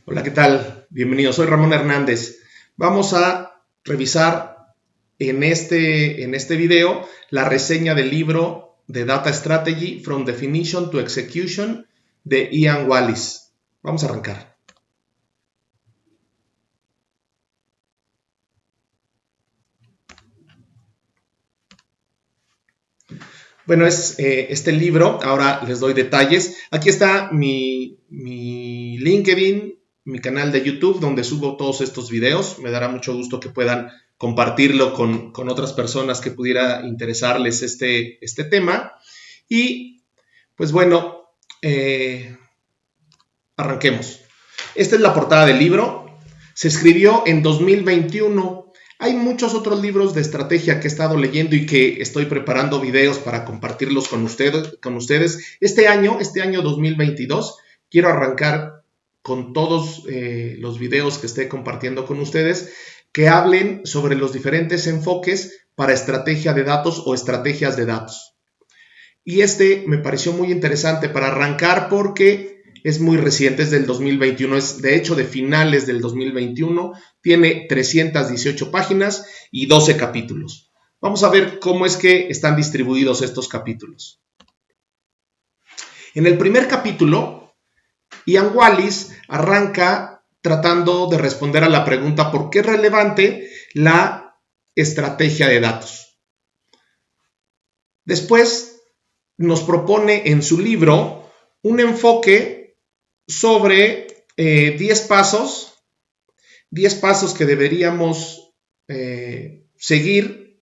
Hola, ¿qué tal? Bienvenido, soy Ramón Hernández. Vamos a revisar en este video la reseña del libro de Data Strategy From Definition to Execution de Ian Wallace. Vamos a arrancar. Bueno, es este libro, ahora les doy detalles. Aquí está mi LinkedIn, mi canal de YouTube, donde subo todos estos videos. Me dará mucho gusto que puedan compartirlo con otras personas que pudiera interesarles este tema. Y pues bueno, arranquemos. Esta es la portada del libro. Se escribió en 2021. Hay muchos otros libros de estrategia que he estado leyendo y que estoy preparando videos para compartirlos con ustedes. Este año 2022, quiero arrancar con todos los videos que esté compartiendo con ustedes que hablen sobre los diferentes enfoques para estrategia de datos o estrategias de datos. Y este me pareció muy interesante para arrancar porque es muy reciente, es del 2021, es de hecho de finales del 2021, tiene 318 páginas y 12 capítulos. Vamos a ver cómo es que están distribuidos estos capítulos. En el primer capítulo, Ian Wallace arranca tratando de responder a la pregunta ¿por qué es relevante la estrategia de datos? Después nos propone en su libro un enfoque sobre 10 pasos que deberíamos seguir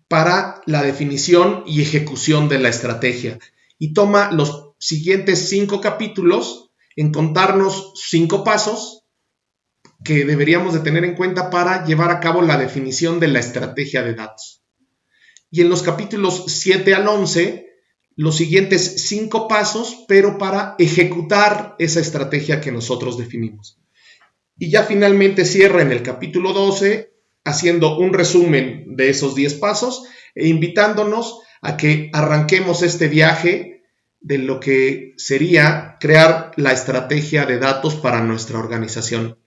para la definición y ejecución de la estrategia. Y toma los siguientes 5 capítulos en contarnos 5 pasos que deberíamos de tener en cuenta para llevar a cabo la definición de la estrategia de datos. Y en los capítulos 7 al 11, los siguientes 5 pasos, pero para ejecutar esa estrategia que nosotros definimos. Y ya finalmente cierra en el capítulo 12 haciendo un resumen de esos 10 pasos e invitándonos a que arranquemos este viaje de lo que sería crear la estrategia de datos para nuestra organización.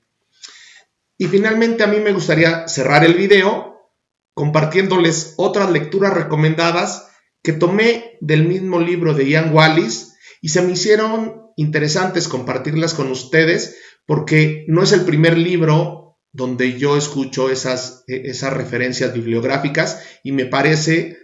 Y finalmente a mí me gustaría cerrar el video compartiéndoles otras lecturas recomendadas que tomé del mismo libro de Ian Wallace y se me hicieron interesantes compartirlas con ustedes porque no es el primer libro donde yo escucho esas referencias bibliográficas y me parece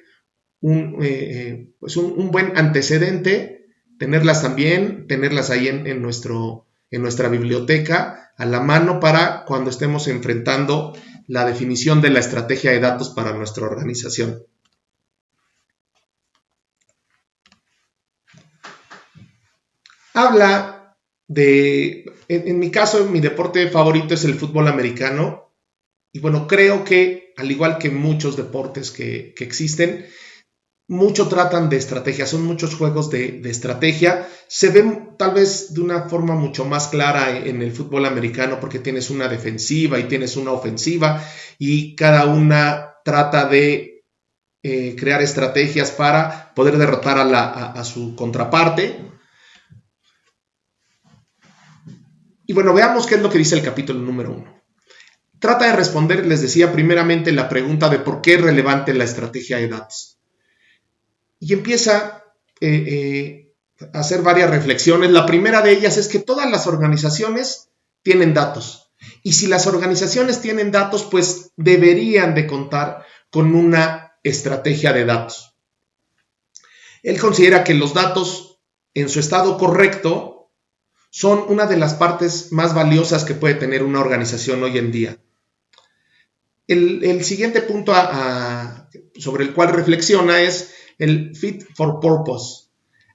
un buen antecedente tenerlas también, tenerlas ahí en nuestra biblioteca a la mano para cuando estemos enfrentando la definición de la estrategia de datos para nuestra organización. Habla en mi caso, mi deporte favorito es el fútbol americano. Y bueno, creo que al igual que muchos deportes que existen, mucho tratan de estrategia, son muchos juegos de estrategia. Se ven tal vez de una forma mucho más clara en el fútbol americano porque tienes una defensiva y tienes una ofensiva y cada una trata de crear estrategias para poder derrotar a su contraparte. Y bueno, veamos qué es lo que dice el capítulo número 1. Trata de responder, les decía, primeramente la pregunta de por qué es relevante la estrategia de datos. Y empieza a hacer varias reflexiones. La primera de ellas es que todas las organizaciones tienen datos. Y si las organizaciones tienen datos, pues deberían de contar con una estrategia de datos. Él considera que los datos en su estado correcto son una de las partes más valiosas que puede tener una organización hoy en día. El siguiente punto sobre el cual reflexiona es el fit for purpose,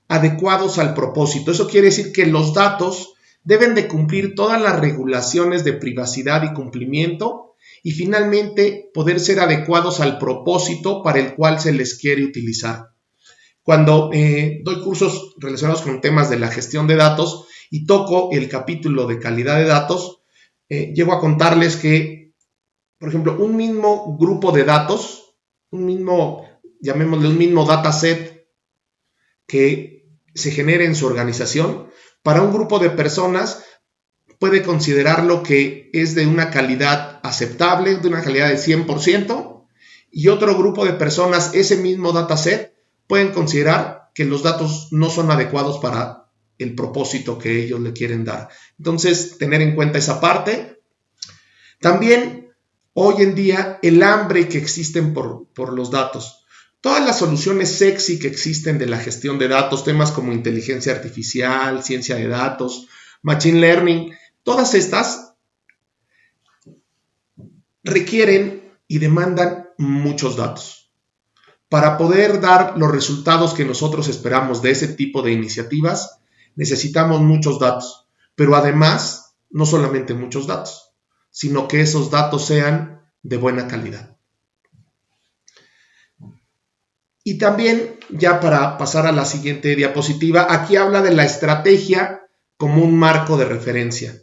adecuados al propósito. Eso quiere decir que los datos deben de cumplir todas las regulaciones de privacidad y cumplimiento y finalmente poder ser adecuados al propósito para el cual se les quiere utilizar. Cuando doy cursos relacionados con temas de la gestión de datos y toco el capítulo de calidad de datos, llego a contarles que, por ejemplo, un mismo grupo de datos, llamémosle un mismo dataset que se genere en su organización, para un grupo de personas puede considerarlo que es de una calidad aceptable, de una calidad de 100%, y otro grupo de personas, ese mismo dataset, pueden considerar que los datos no son adecuados para el propósito que ellos le quieren dar. Entonces, tener en cuenta esa parte. También, hoy en día, el hambre que existen por los datos. Todas las soluciones sexy que existen de la gestión de datos, temas como inteligencia artificial, ciencia de datos, machine learning, todas estas requieren y demandan muchos datos. Para poder dar los resultados que nosotros esperamos de ese tipo de iniciativas, necesitamos muchos datos, pero además, no solamente muchos datos, sino que esos datos sean de buena calidad. Y también, ya para pasar a la siguiente diapositiva, aquí habla de la estrategia como un marco de referencia.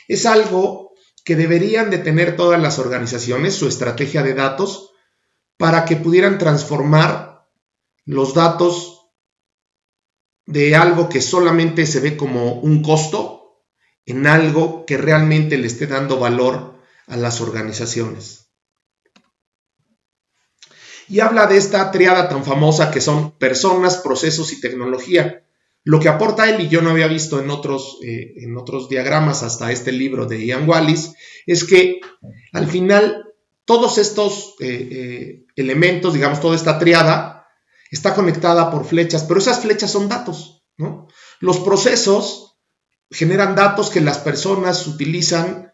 Es algo que deberían de tener todas las organizaciones, su estrategia de datos, para que pudieran transformar los datos de algo que solamente se ve como un costo en algo que realmente le esté dando valor a las organizaciones. Y habla de esta triada tan famosa que son personas, procesos y tecnología. Lo que aporta él, y yo no había visto en otros diagramas hasta este libro de Ian Wallis, es que al final todos estos elementos, digamos, toda esta triada, está conectada por flechas, pero esas flechas son datos, ¿no? Los procesos generan datos que las personas utilizan,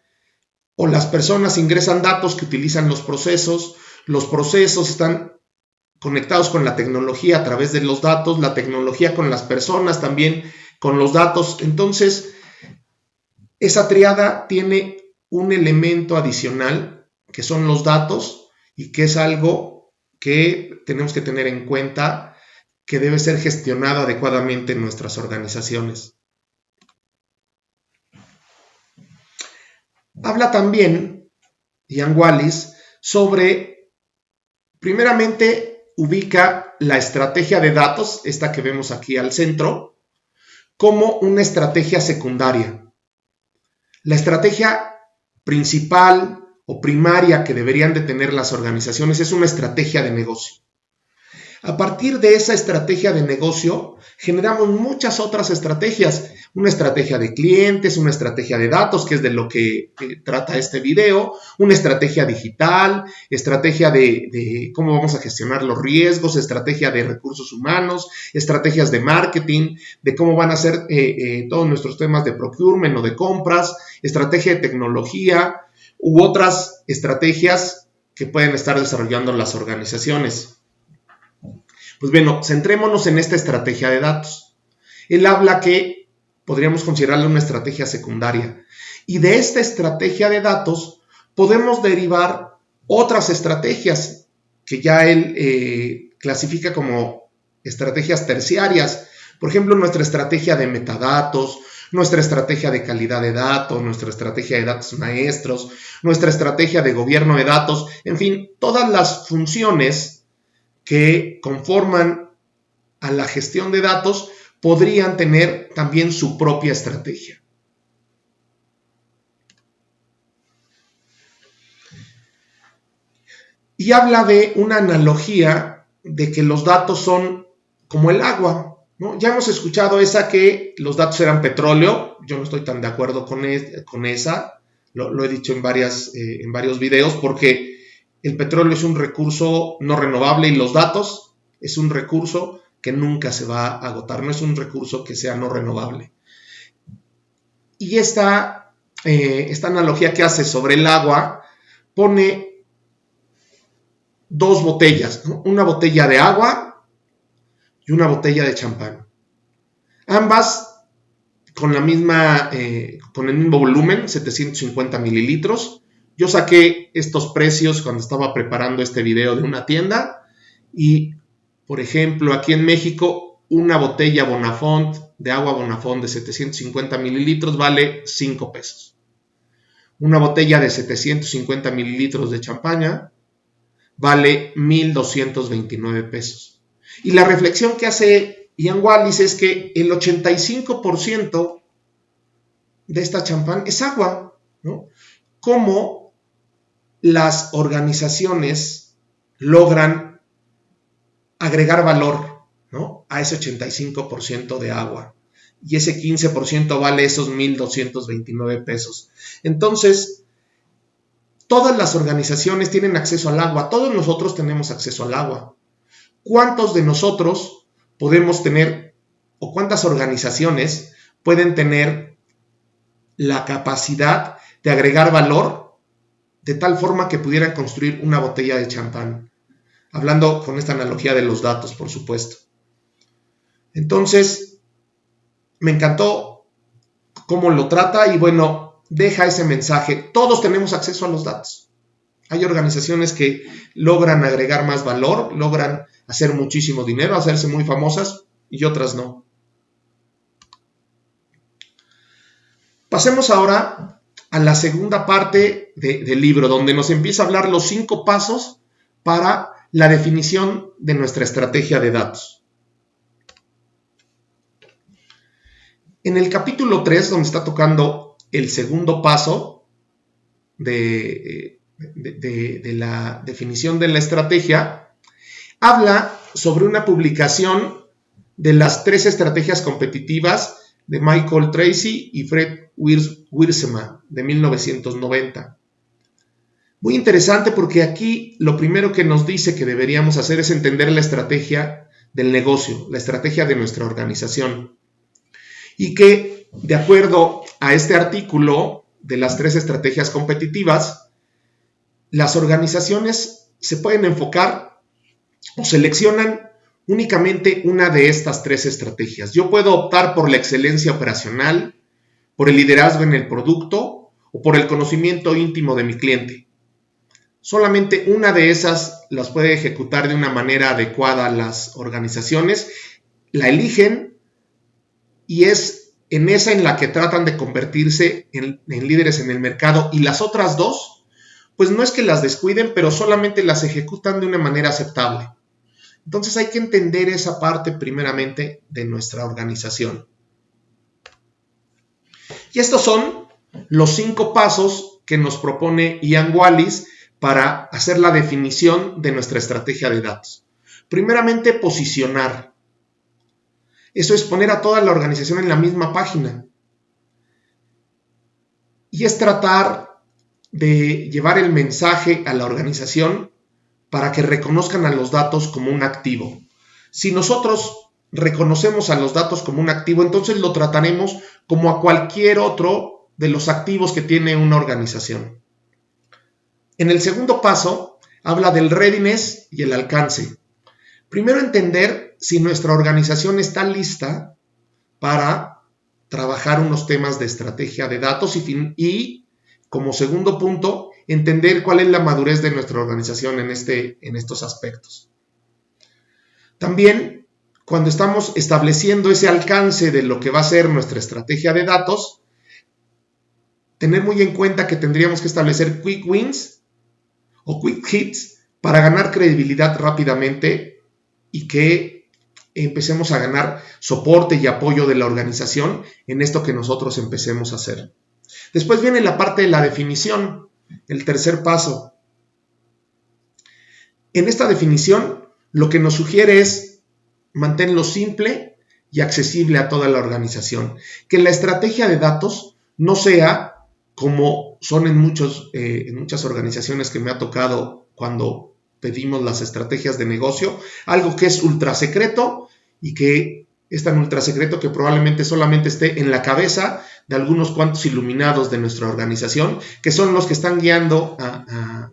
o las personas ingresan datos que utilizan los procesos están conectados con la tecnología a través de los datos, la tecnología con las personas también, con los datos. Entonces, esa triada tiene un elemento adicional, que son los datos, y que es algo que tenemos que tener en cuenta, que debe ser gestionado adecuadamente en nuestras organizaciones. Habla también Ian Wallis sobre, primeramente, ubica la estrategia de datos, esta que vemos aquí al centro, como una estrategia secundaria. La estrategia principal o primaria que deberían de tener las organizaciones es una estrategia de negocio. A partir de esa estrategia de negocio, generamos muchas otras estrategias. Una estrategia de clientes, una estrategia de datos, que es de lo que trata este video, una estrategia digital, estrategia de cómo vamos a gestionar los riesgos, estrategia de recursos humanos, estrategias de marketing, de cómo van a ser todos nuestros temas de procurement o de compras, estrategia de tecnología u otras estrategias que pueden estar desarrollando las organizaciones. Pues bueno, centrémonos en esta estrategia de datos. Él habla que podríamos considerarla una estrategia secundaria. Y de esta estrategia de datos podemos derivar otras estrategias que ya él clasifica como estrategias terciarias. Por ejemplo, nuestra estrategia de metadatos, nuestra estrategia de calidad de datos, nuestra estrategia de datos maestros, nuestra estrategia de gobierno de datos, en fin, todas las funciones que conforman a la gestión de datos podrían tener también su propia estrategia. Y habla de una analogía de que los datos son como el agua, ¿no? Ya hemos escuchado esa que los datos eran petróleo. Yo no estoy tan de acuerdo con esa. Lo he dicho en varios videos, porque el petróleo es un recurso no renovable y los datos es un recurso que nunca se va a agotar, no es un recurso que sea no renovable. Y esta analogía que hace sobre el agua pone dos botellas, ¿no? Una botella de agua y una botella de champán. Ambas con el mismo volumen, 750 mililitros. Yo saqué estos precios cuando estaba preparando este video de una tienda y, por ejemplo, aquí en México, una botella Bonafont, de agua Bonafont de 750 mililitros vale 5 pesos. Una botella de 750 mililitros de champaña vale 1,229 pesos. Y la reflexión que hace Ian Wallis es que el 85% de esta champán es agua, ¿no? Cómo las organizaciones logran agregar valor, ¿no?, a ese 85% de agua. Y ese 15% vale esos 1,229 pesos. Entonces, todas las organizaciones tienen acceso al agua. Todos nosotros tenemos acceso al agua. ¿Cuántos de nosotros podemos tener, o cuántas organizaciones pueden tener la capacidad de agregar valor de tal forma que pudieran construir una botella de champán? Hablando con esta analogía de los datos, por supuesto. Entonces, me encantó cómo lo trata y bueno, deja ese mensaje. Todos tenemos acceso a los datos. Hay organizaciones que logran agregar más valor, logran hacer muchísimo dinero, hacerse muy famosas y otras no. Pasemos ahora a la segunda parte del libro, donde nos empieza a hablar los 5 pasos para la definición de nuestra estrategia de datos. En el capítulo 3, donde está tocando el segundo paso de la definición de la estrategia, habla sobre una publicación de las 3 estrategias competitivas de Michael Tracy y Fred Wiersma de 1990. Muy interesante porque aquí lo primero que nos dice que deberíamos hacer es entender la estrategia del negocio, la estrategia de nuestra organización. Y que, de acuerdo a este artículo de las 3 estrategias competitivas, las organizaciones se pueden enfocar o seleccionan únicamente una de estas 3 estrategias. Yo puedo optar por la excelencia operacional, por el liderazgo en el producto o por el conocimiento íntimo de mi cliente. Solamente una de esas las puede ejecutar de una manera adecuada las organizaciones, la eligen y es en esa en la que tratan de convertirse en líderes en el mercado, y las otras 2, pues no es que las descuiden, pero solamente las ejecutan de una manera aceptable. Entonces hay que entender esa parte primeramente de nuestra organización. Y estos son los 5 pasos que nos propone Ian Wallace para hacer la definición de nuestra estrategia de datos. Primeramente, posicionar. Eso es poner a toda la organización en la misma página. Y es tratar de llevar el mensaje a la organización para que reconozcan a los datos como un activo. Si nosotros reconocemos a los datos como un activo, entonces lo trataremos como a cualquier otro de los activos que tiene una organización. En el segundo paso, habla del readiness y el alcance. Primero, entender si nuestra organización está lista para trabajar unos temas de estrategia de datos y como segundo punto, entender cuál es la madurez de nuestra organización en estos aspectos. También, cuando estamos estableciendo ese alcance de lo que va a ser nuestra estrategia de datos, tener muy en cuenta que tendríamos que establecer quick wins o quick hits para ganar credibilidad rápidamente y que empecemos a ganar soporte y apoyo de la organización en esto que nosotros empecemos a hacer. Después viene la parte de la definición, el tercer paso. En esta definición, lo que nos sugiere es mantenerlo simple y accesible a toda la organización. Que la estrategia de datos no sea como son en muchas organizaciones que me ha tocado cuando pedimos las estrategias de negocio, algo que es ultra secreto y que es tan ultra secreto que probablemente solamente esté en la cabeza de algunos cuantos iluminados de nuestra organización, que son los que están guiando a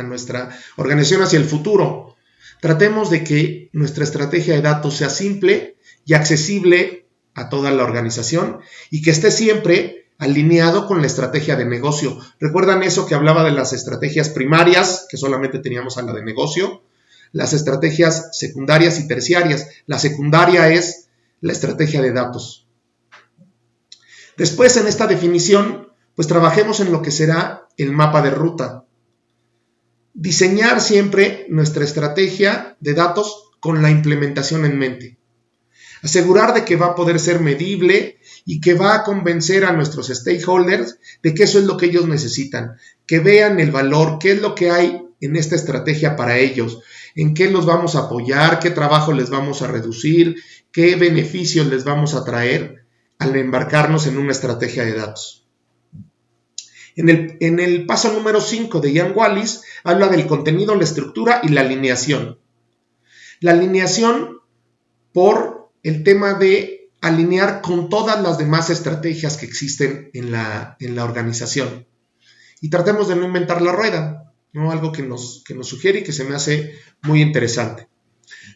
nuestra organización hacia el futuro. Tratemos de que nuestra estrategia de datos sea simple y accesible a toda la organización y que esté siempre alineado con la estrategia de negocio. ¿Recuerdan eso que hablaba de las estrategias primarias, que solamente teníamos a la de negocio? Las estrategias secundarias y terciarias. La secundaria es la estrategia de datos. Después, en esta definición, pues trabajemos en lo que será el mapa de ruta. Diseñar siempre nuestra estrategia de datos con la implementación en mente. Asegurar de que va a poder ser medible y que va a convencer a nuestros stakeholders de que eso es lo que ellos necesitan, que vean el valor, qué es lo que hay en esta estrategia para ellos, en qué los vamos a apoyar, qué trabajo les vamos a reducir, qué beneficios les vamos a traer al embarcarnos en una estrategia de datos. En el paso número 5 de Ian Wallace habla del contenido, la estructura y la alineación. La alineación por el tema de alinear con todas las demás estrategias que existen en la organización. Y tratemos de no inventar la rueda, ¿no? Algo que nos sugiere y que se me hace muy interesante.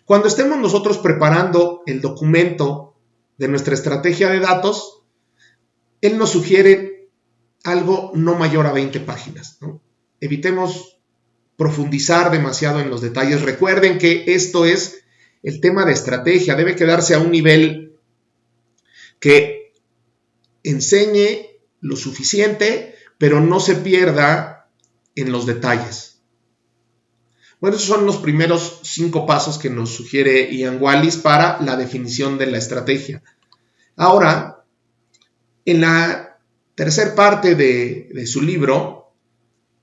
Cuando estemos nosotros preparando el documento de nuestra estrategia de datos, él nos sugiere algo no mayor a 20 páginas, ¿no? Evitemos profundizar demasiado en los detalles. Recuerden que esto es el tema de estrategia, debe quedarse a un nivel que enseñe lo suficiente, pero no se pierda en los detalles. Bueno, esos son los primeros 5 pasos que nos sugiere Ian Wallace para la definición de la estrategia. Ahora, en la tercera parte de su libro,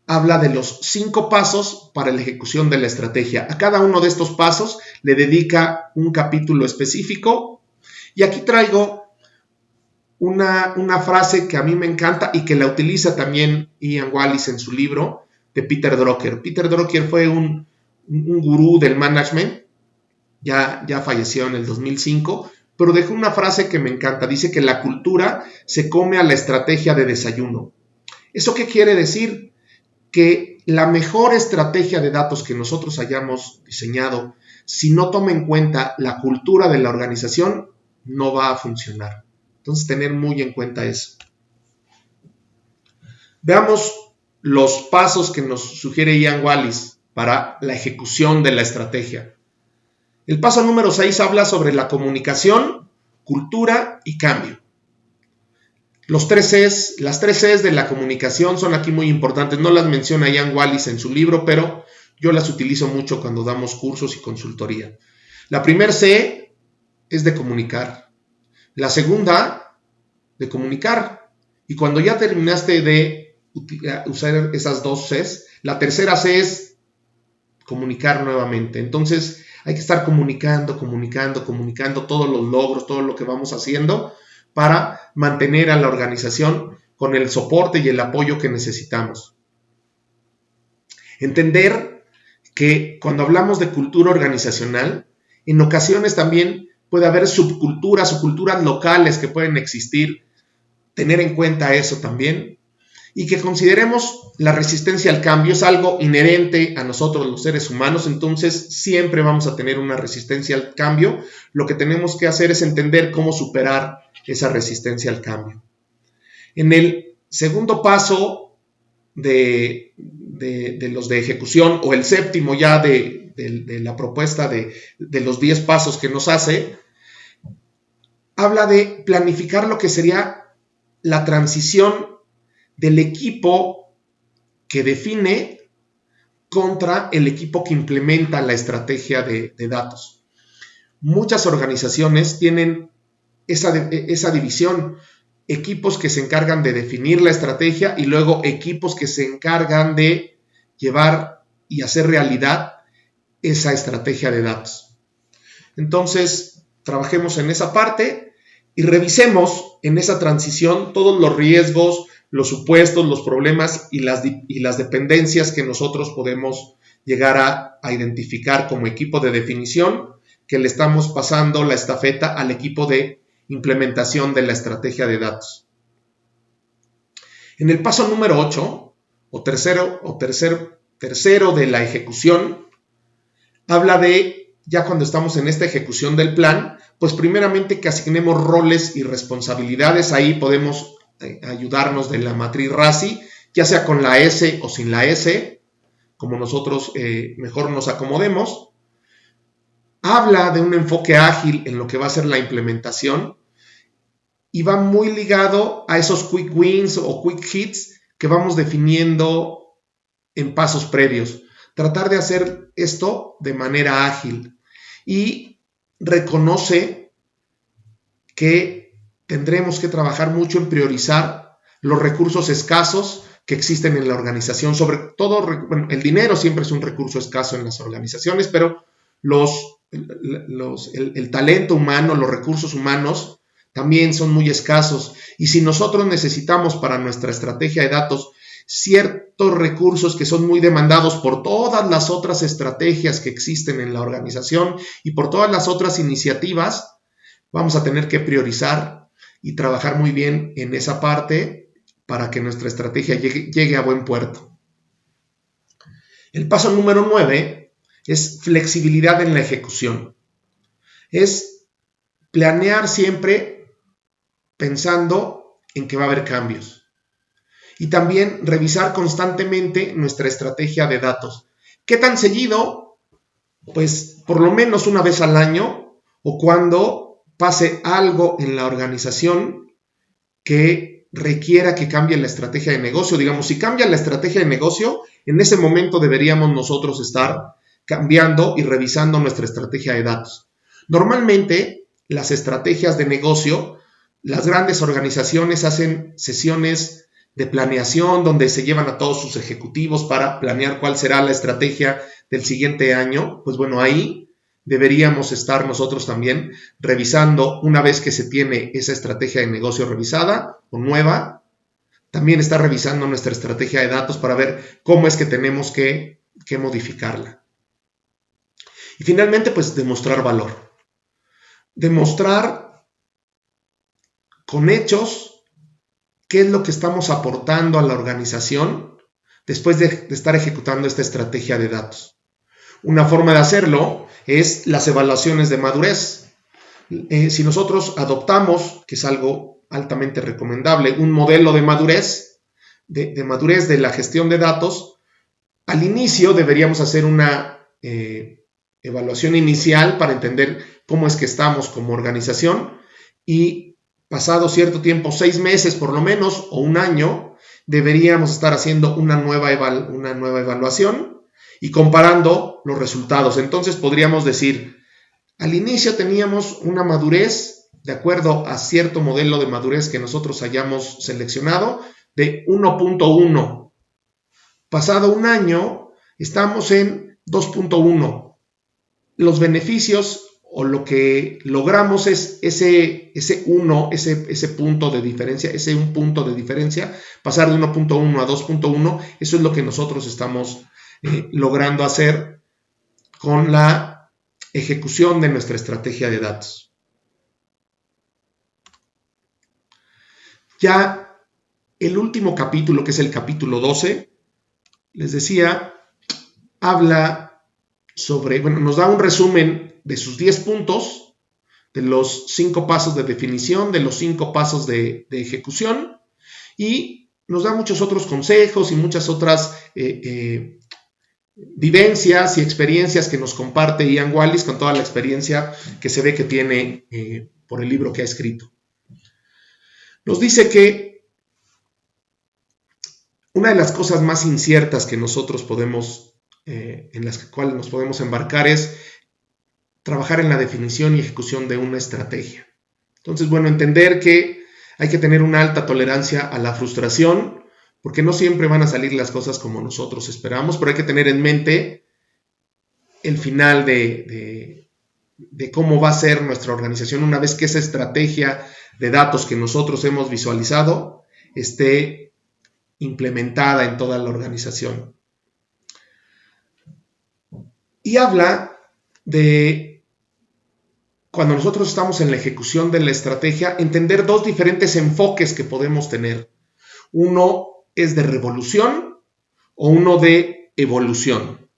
habla de los 5 pasos para la ejecución de la estrategia. A cada uno de estos pasos le dedica un capítulo específico. Y aquí traigo una frase que a mí me encanta y que la utiliza también Ian Wallace en su libro, de Peter Drucker. Peter Drucker fue un gurú del management, ya falleció en el 2005, pero dejó una frase que me encanta. Dice que la cultura se come a la estrategia de desayuno. ¿Eso qué quiere decir? Que la mejor estrategia de datos que nosotros hayamos diseñado, si no toma en cuenta la cultura de la organización, no va a funcionar. Entonces, tener muy en cuenta eso. Veamos los pasos que nos sugiere Ian Wallace para la ejecución de la estrategia. El paso número 6 habla sobre la comunicación, cultura y cambio. Las 3 Cs de la comunicación son aquí muy importantes. No las menciona Ian Wallace en su libro, pero yo las utilizo mucho cuando damos cursos y consultoría. La primera C es de comunicar. La segunda, de comunicar. Y cuando ya terminaste de usar esas 2 Cs, la tercera C es comunicar nuevamente. Entonces, hay que estar comunicando todos los logros, todo lo que vamos haciendo, para mantener a la organización con el soporte y el apoyo que necesitamos. Entender que cuando hablamos de cultura organizacional, en ocasiones también puede haber subculturas o culturas locales que pueden existir, tener en cuenta eso también, y que consideremos la resistencia al cambio es algo inherente a nosotros los seres humanos, entonces siempre vamos a tener una resistencia al cambio. Lo que tenemos que hacer es entender cómo superar esa resistencia al cambio. En el segundo paso de los de ejecución, o el séptimo ya de la propuesta de los 10 pasos que nos hace, habla de planificar lo que sería la transición del equipo que define contra el equipo que implementa la estrategia de datos. Muchas organizaciones tienen esa división, equipos que se encargan de definir la estrategia y luego equipos que se encargan de llevar y hacer realidad esa estrategia de datos. Entonces, trabajemos en esa parte y revisemos en esa transición todos los riesgos, los supuestos, los problemas y las dependencias que nosotros podemos llegar a identificar como equipo de definición, que le estamos pasando la estafeta al equipo de implementación de la estrategia de datos. En el paso número 8, o tercero de la ejecución, habla de, ya cuando estamos en esta ejecución del plan, pues primeramente que asignemos roles y responsabilidades. Ahí podemos ayudarnos de la matriz RACI, ya sea con la S o sin la S, como nosotros mejor nos acomodemos. Habla de un enfoque ágil en lo que va a ser la implementación y va muy ligado a esos quick wins o quick hits que vamos definiendo en pasos previos. Tratar de hacer esto de manera ágil y reconoce que tendremos que trabajar mucho en priorizar los recursos escasos que existen en la organización. Sobre todo, bueno, el dinero siempre es un recurso escaso en las organizaciones, pero el talento humano, los recursos humanos también son muy escasos. Y si nosotros necesitamos para nuestra estrategia de datos ciertos recursos que son muy demandados por todas las otras estrategias que existen en la organización y por todas las otras iniciativas, vamos a tener que priorizar y trabajar muy bien en esa parte para que nuestra estrategia llegue a buen puerto. El paso número 9 es flexibilidad en la ejecución. Es planear siempre pensando en que va a haber cambios. Y también revisar constantemente nuestra estrategia de datos. ¿Qué tan seguido? Pues por lo menos una vez al año, o cuando pase algo en la organización que requiera que cambie la estrategia de negocio. Digamos, si cambia la estrategia de negocio, en ese momento deberíamos nosotros estar cambiando y revisando nuestra estrategia de datos. Normalmente, las estrategias de negocio, las grandes organizaciones hacen sesiones de planeación donde se llevan a todos sus ejecutivos para planear cuál será la estrategia del siguiente año. Pues bueno, ahí deberíamos estar nosotros también revisando, una vez que se tiene esa estrategia de negocio revisada o nueva, también estar revisando nuestra estrategia de datos para ver cómo es que tenemos que modificarla. Y finalmente, pues demostrar valor. Demostrar con hechos qué es lo que estamos aportando a la organización después de estar ejecutando esta estrategia de datos. Una forma de hacerlo es las evaluaciones de madurez. Si nosotros adoptamos, que es algo altamente recomendable, un modelo de madurez, de madurez de la gestión de datos, al inicio deberíamos hacer una evaluación inicial para entender cómo es que estamos como organización, y pasado cierto tiempo, 6 meses por lo menos, o un año, deberíamos estar haciendo una nueva evaluación y comparando los resultados. Entonces podríamos decir, al inicio teníamos una madurez, de acuerdo a cierto modelo de madurez que nosotros hayamos seleccionado, de 1.1. Pasado un año, estamos en 2.1. Los beneficios o lo que logramos es ese punto de diferencia, ese un punto de diferencia, pasar de 1.1 a 2.1, eso es lo que nosotros estamos logrando hacer con la ejecución de nuestra estrategia de datos. Ya el último capítulo, que es el capítulo 12, les decía, habla sobre, bueno, nos da un resumen de sus 10 puntos, de los 5 pasos de definición, de los 5 pasos de ejecución, y nos da muchos otros consejos y muchas otras vivencias y experiencias que nos comparte Ian Wallis, con toda la experiencia que se ve que tiene por el libro que ha escrito. Nos dice que una de las cosas más inciertas que nosotros podemos, en las cuales nos podemos embarcar, es trabajar en la definición y ejecución de una estrategia. Entonces, bueno, entender que hay que tener una alta tolerancia a la frustración, porque no siempre van a salir las cosas como nosotros esperamos, pero hay que tener en mente el final de cómo va a ser nuestra organización una vez que esa estrategia de datos que nosotros hemos visualizado esté implementada en toda la organización. Y habla de, cuando nosotros estamos en la ejecución de la estrategia, entender 2 diferentes enfoques que podemos tener. Uno es de revolución o uno de evolución.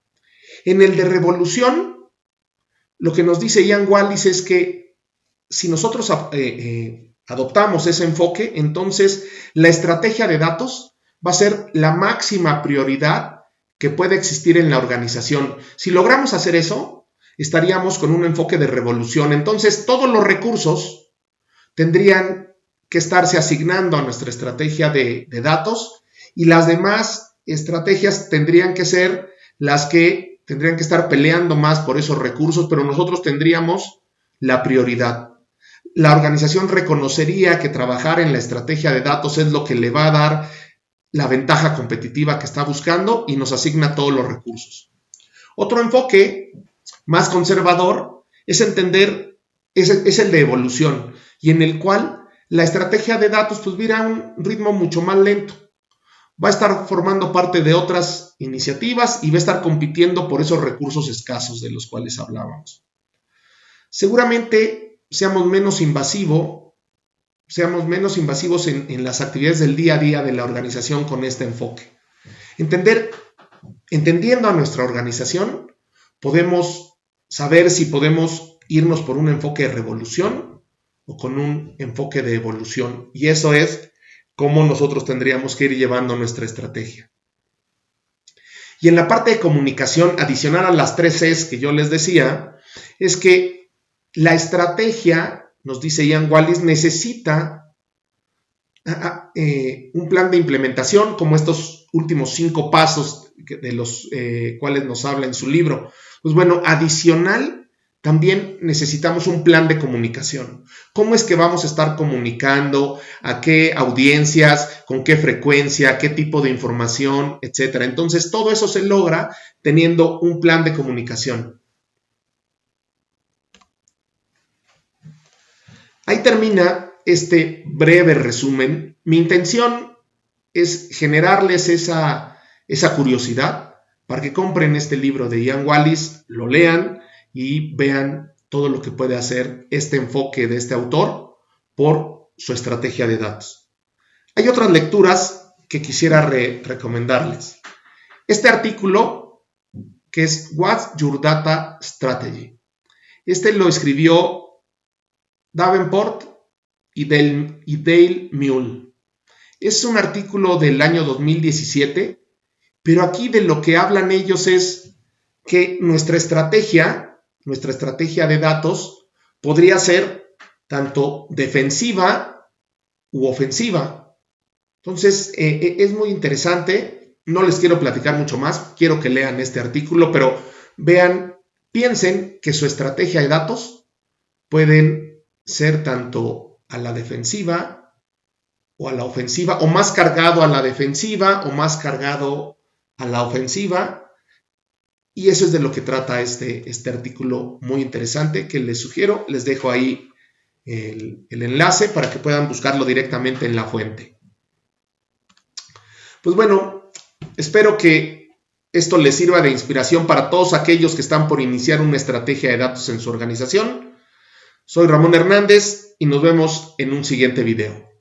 En el de revolución, lo que nos dice Ian Wallis es que si nosotros adoptamos ese enfoque, entonces la estrategia de datos va a ser la máxima prioridad que puede existir en la organización. Si logramos hacer eso, estaríamos con un enfoque de revolución. Entonces, todos los recursos tendrían que estarse asignando a nuestra estrategia de datos, y las demás estrategias tendrían que ser las que tendrían que estar peleando más por esos recursos, pero nosotros tendríamos la prioridad. la organización reconocería que trabajar en la estrategia de datos es lo que le va a dar la ventaja competitiva que está buscando y nos asigna todos los recursos. Otro enfoque más conservador es entender, es el de evolución, y en el cual la estrategia de datos pues va a un ritmo mucho más lento. Va a estar formando parte de otras iniciativas y va a estar compitiendo por esos recursos escasos de los cuales hablábamos. Seguramente seamos menos invasivos en las actividades del día a día de la organización con este enfoque. Entendiendo a nuestra organización, podemos saber si podemos irnos por un enfoque de revolución o con un enfoque de evolución. Y eso es cómo nosotros tendríamos que ir llevando nuestra estrategia. Y en la parte de comunicación, adicional a las 3 Cs que yo les decía, es que la estrategia, nos dice Ian Wallis, necesita un plan de implementación como estos últimos 5 pasos de los cuales nos habla en su libro. Pues bueno, adicional, también necesitamos un plan de comunicación. ¿Cómo es que vamos a estar comunicando? ¿A qué audiencias? ¿Con qué frecuencia? ¿Qué tipo de información? Etcétera. Entonces, todo eso se logra teniendo un plan de comunicación. Ahí termina este breve resumen. Mi intención es generarles esa curiosidad para que compren este libro de Ian Wallis, lo lean y vean todo lo que puede hacer este enfoque de este autor por su estrategia de datos. Hay otras lecturas que quisiera recomendarles. Este artículo, que es What's Your Data Strategy? Este lo escribió Davenport y Dale Mule. Es un artículo del año 2017, pero aquí de lo que hablan ellos es que nuestra estrategia de datos podría ser tanto defensiva u ofensiva. Entonces, es muy interesante. No les quiero platicar mucho más. Quiero que lean este artículo, pero piensen que su estrategia de datos pueden ser tanto a la defensiva o a la ofensiva, o más cargado a la defensiva o más cargado a la ofensiva. Y eso es de lo que trata este artículo muy interesante que les sugiero. Les dejo ahí el enlace para que puedan buscarlo directamente en la fuente. Pues bueno, espero que esto les sirva de inspiración para todos aquellos que están por iniciar una estrategia de datos en su organización. Soy Ramón Hernández y nos vemos en un siguiente video.